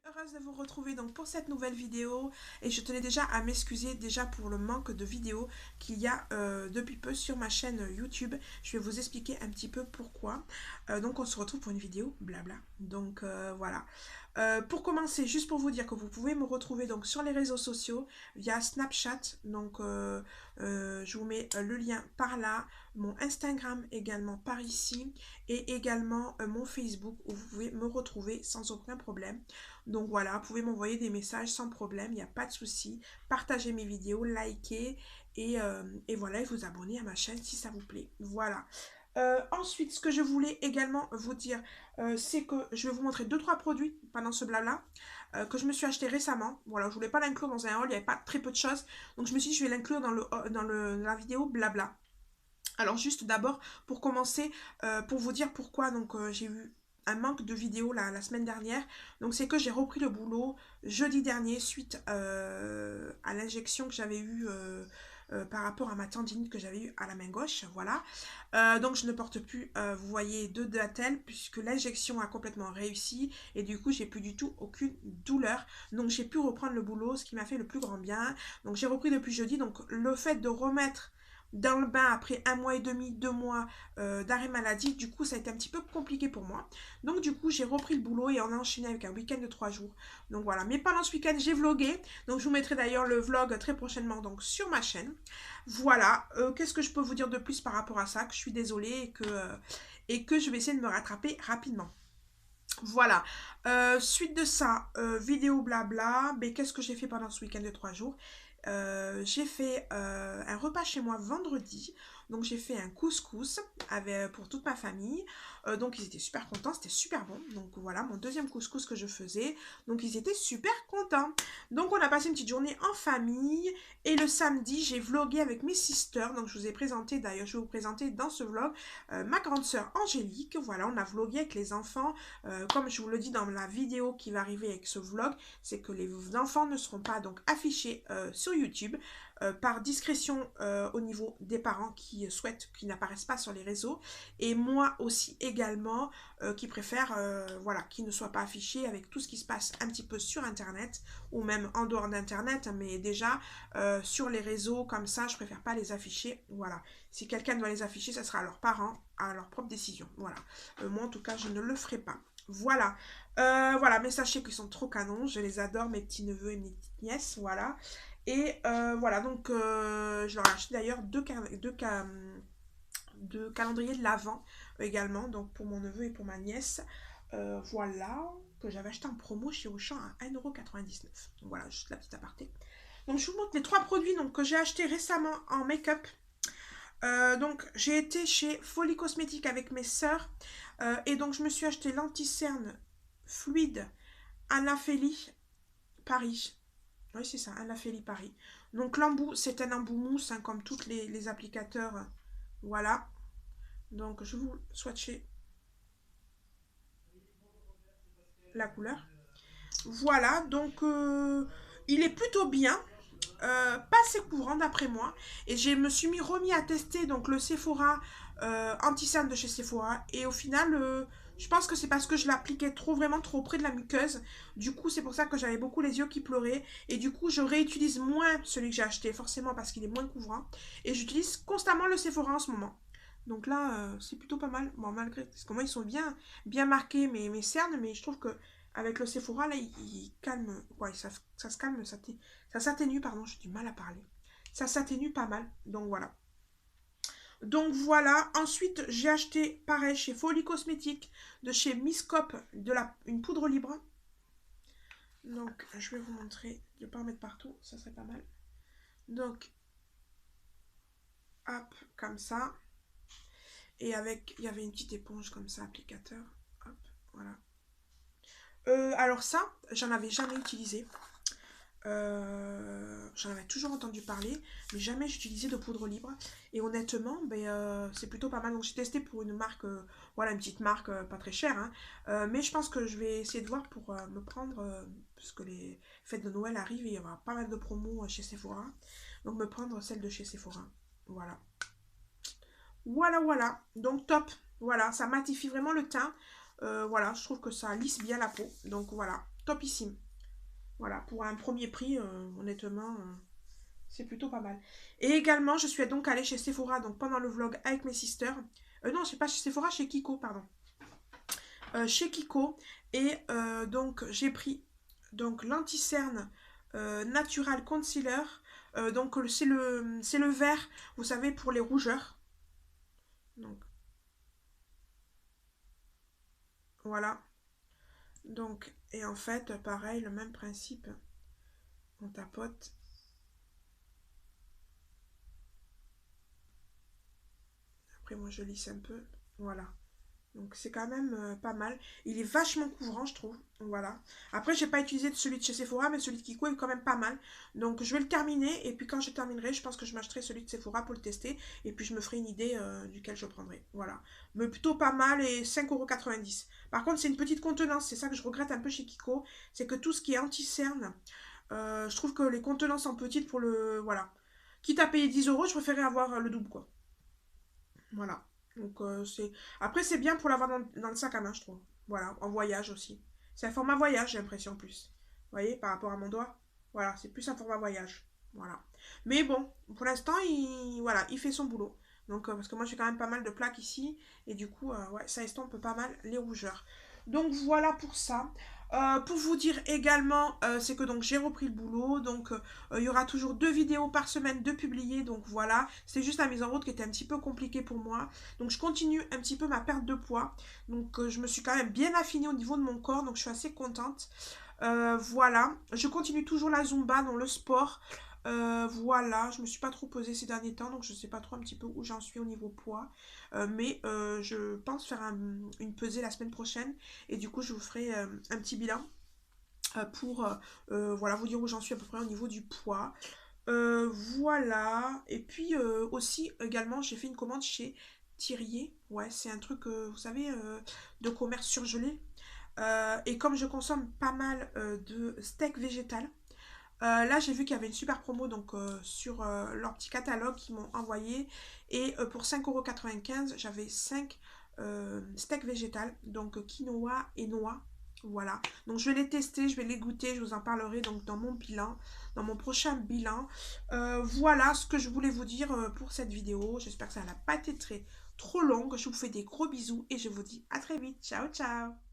Heureuse de vous retrouver donc pour cette nouvelle vidéo et je tenais déjà à m'excuser déjà pour le manque de vidéos qu'il y a depuis peu sur ma chaîne YouTube. Je vais vous expliquer un petit peu pourquoi. Donc on se retrouve pour une vidéo blabla. Donc voilà. Pour commencer, juste pour vous dire que vous pouvez me retrouver donc sur les réseaux sociaux via Snapchat. Donc je vous mets le lien par là, mon Instagram également par ici et également mon Facebook où vous pouvez me retrouver sans aucun problème. Donc voilà, vous pouvez m'envoyer des messages sans problème, il n'y a pas de souci. Partagez mes vidéos, likez et voilà, et vous abonnez à ma chaîne si ça vous plaît. Voilà. Ensuite, ce que je voulais également vous dire, c'est que je vais vous montrer 2-3 produits pendant ce blabla que je me suis acheté récemment. Voilà, je voulais pas l'inclure dans un haul, il n'y avait pas très peu de choses. Donc je me suis dit, je vais l'inclure dans la vidéo blabla. Alors juste d'abord, pour commencer, pour vous dire pourquoi donc j'ai eu un manque de vidéos la semaine dernière. Donc c'est que j'ai repris le boulot jeudi dernier suite à l'injection que j'avais eue par rapport à ma tendinite que j'avais eue à la main gauche. Voilà. Donc je ne porte plus, vous voyez, de dentelle puisque l'injection a complètement réussi et du coup j'ai plus du tout aucune douleur. Donc j'ai pu reprendre le boulot, ce qui m'a fait le plus grand bien. Donc j'ai repris depuis jeudi. Donc le fait de remettre dans le bain après 1 mois et demi, 2 mois d'arrêt maladie. Du coup, ça a été un petit peu compliqué pour moi. Donc, du coup, j'ai repris le boulot et on a enchaîné avec un week-end de 3 jours. Donc, voilà. Mais pendant ce week-end, j'ai vlogué. Donc, je vous mettrai d'ailleurs le vlog très prochainement donc, sur ma chaîne. Voilà. Qu'est-ce que je peux vous dire de plus par rapport à ça? Que je suis désolée et que je vais essayer de me rattraper rapidement. Voilà. Suite de ça, vidéo blabla. Mais qu'est-ce que j'ai fait pendant ce week-end de 3 jours? J'ai fait un repas chez moi vendredi. Donc j'ai fait un couscous pour toute ma famille. Donc ils étaient super contents, c'était super bon. Donc voilà, mon deuxième couscous que je faisais. Donc ils étaient super contents. Donc on a passé une petite journée en famille. Et le samedi, j'ai vlogué avec mes sisters. Donc je vous ai présenté, d'ailleurs je vais vous présenter dans ce vlog ma grande sœur Angélique. Voilà, on a vlogué avec les enfants. Comme je vous le dis dans la vidéo qui va arriver avec ce vlog, c'est que les enfants ne seront pas donc affichés sur YouTube par discrétion au niveau des parents qui souhaitent qu'ils n'apparaissent pas sur les réseaux et moi aussi également qui préfère voilà, qu'ils ne soient pas affichés avec tout ce qui se passe un petit peu sur internet ou même en dehors d'internet, mais déjà sur les réseaux comme ça je préfère pas les afficher. Voilà, si quelqu'un doit les afficher, ça sera à leurs parents, à leur propre décision. Voilà, moi en tout cas je ne le ferai pas. Voilà. Voilà, mais sachez qu'ils sont trop canons, je les adore, mes petits neveux et mes petites nièces, voilà. Et voilà, donc je leur ai acheté d'ailleurs deux calendriers de l'Avent également, donc pour mon neveu et pour ma nièce. Voilà, que j'avais acheté en promo chez Auchan à 1,99 €. Donc voilà, juste la petite aparté. Donc je vous montre les 3 produits donc, que j'ai achetés récemment en make-up. Donc j'ai été chez Folie Cosmétique avec mes sœurs et donc je me suis acheté l'anti-cerne fluide Anaphélie Paris. Oui c'est ça, Anaphélie Paris. Donc l'embout, c'est un embout mousse hein, comme tous les applicateurs. Voilà. Donc je vous swatcher la couleur. Voilà, donc il est plutôt bien. Pas assez courant d'après moi. Et je me suis remis à tester donc le Sephora anti-cerne de chez Sephora. Et au final, je pense que c'est parce que je l'appliquais vraiment trop près de la muqueuse. Du coup, c'est pour ça que j'avais beaucoup les yeux qui pleuraient. Et du coup, je réutilise moins celui que j'ai acheté, forcément parce qu'il est moins couvrant. Et j'utilise constamment le Sephora en ce moment. Donc là, c'est plutôt pas mal. Bon, malgré. Parce que moi, ils sont bien marqués, mes cernes. Mais je trouve que avec le Sephora, là, il calme. Ouais, ça se calme, ça s'atténue, pardon, j'ai du mal à parler. Ça s'atténue pas mal. Donc voilà. Donc voilà. Ensuite, j'ai acheté, pareil, chez Folie Cosmétique, de chez Miss Cop, une poudre libre. Donc, je vais vous montrer. Je vais pas en mettre partout, ça serait pas mal. Donc, hop, comme ça. Et avec, il y avait une petite éponge comme ça, applicateur. Hop, voilà. Alors ça, j'en avais jamais utilisé. J'en avais toujours entendu parler, mais jamais j'utilisais de poudre libre. Et honnêtement, c'est plutôt pas mal. Donc j'ai testé pour une marque, voilà, une petite marque pas très chère. Hein. Mais je pense que je vais essayer de voir pour me prendre, parce que les fêtes de Noël arrivent et il y aura pas mal de promos chez Sephora. Donc me prendre celle de chez Sephora. Voilà. Voilà, voilà. Donc top. Voilà, ça matifie vraiment le teint. Voilà, je trouve que ça lisse bien la peau. Donc voilà. topissime. Voilà, pour un premier prix, honnêtement, c'est plutôt pas mal. Et également, je suis donc allée chez Sephora donc pendant le vlog avec mes sisters. Non, je sais pas chez Sephora, chez Kiko, pardon. Chez Kiko. Et donc, j'ai pris donc l'anti-cerne Natural Concealer. Donc, c'est le vert, vous savez, pour les rougeurs. Donc, voilà. Donc, et en fait, pareil, le même principe. On tapote. Après, moi, je lisse un peu. Voilà. Donc c'est quand même pas mal. Il est vachement couvrant, je trouve. Voilà. Après, j'ai pas utilisé celui de chez Sephora, mais celui de Kiko est quand même pas mal. Donc je vais le terminer. Et puis quand je terminerai, je pense que je m'achèterai celui de Sephora pour le tester. Et puis je me ferai une idée duquel je prendrai. Voilà. Mais plutôt pas mal et 5,90 €. Par contre, c'est une petite contenance. C'est ça que je regrette un peu chez Kiko. C'est que tout ce qui est anti-cerne, je trouve que les contenances sont petites pour le. Voilà. Quitte à payer 10 €, je préférais avoir le double, quoi. Voilà. Donc c'est. Après c'est bien pour l'avoir dans le sac à main, je trouve. Voilà, en voyage aussi. C'est un format voyage, j'ai l'impression plus. Vous voyez, par rapport à mon doigt. Voilà, c'est plus un format voyage. Voilà. Mais bon, pour l'instant, voilà, il fait son boulot. Donc parce que moi j'ai quand même pas mal de plaques ici et du coup ouais, ça estompe pas mal les rougeurs. Donc voilà pour ça. Pour vous dire également, c'est que donc j'ai repris le boulot, donc il y aura toujours 2 vidéos par semaine de publier, donc voilà, c'est juste la mise en route qui était un petit peu compliquée pour moi, donc je continue un petit peu ma perte de poids, donc je me suis quand même bien affinée au niveau de mon corps, donc je suis assez contente. Voilà, je continue toujours la Zumba dans le sport. Voilà, je me suis pas trop pesée ces derniers temps, donc je sais pas trop un petit peu où j'en suis au niveau poids. Mais je pense faire une pesée la semaine prochaine et du coup je vous ferai un petit bilan pour voilà, vous dire où j'en suis à peu près au niveau du poids. Voilà, et puis aussi également j'ai fait une commande chez Thirier. Ouais, c'est un truc, vous savez, de commerce surgelé. Et comme je consomme pas mal de steak végétal, là j'ai vu qu'il y avait une super promo donc sur leur petit catalogue qu'ils m'ont envoyé. Et pour 5,95 € j'avais 5 steaks végétal, donc quinoa et noix. Voilà, donc je vais les tester, je vais les goûter, je vous en parlerai donc dans mon bilan, dans mon prochain bilan. Voilà ce que je voulais vous dire pour cette vidéo. J'espère que ça n'a pas été trop longue. Je vous fais des gros bisous et je vous dis à très vite. Ciao, ciao!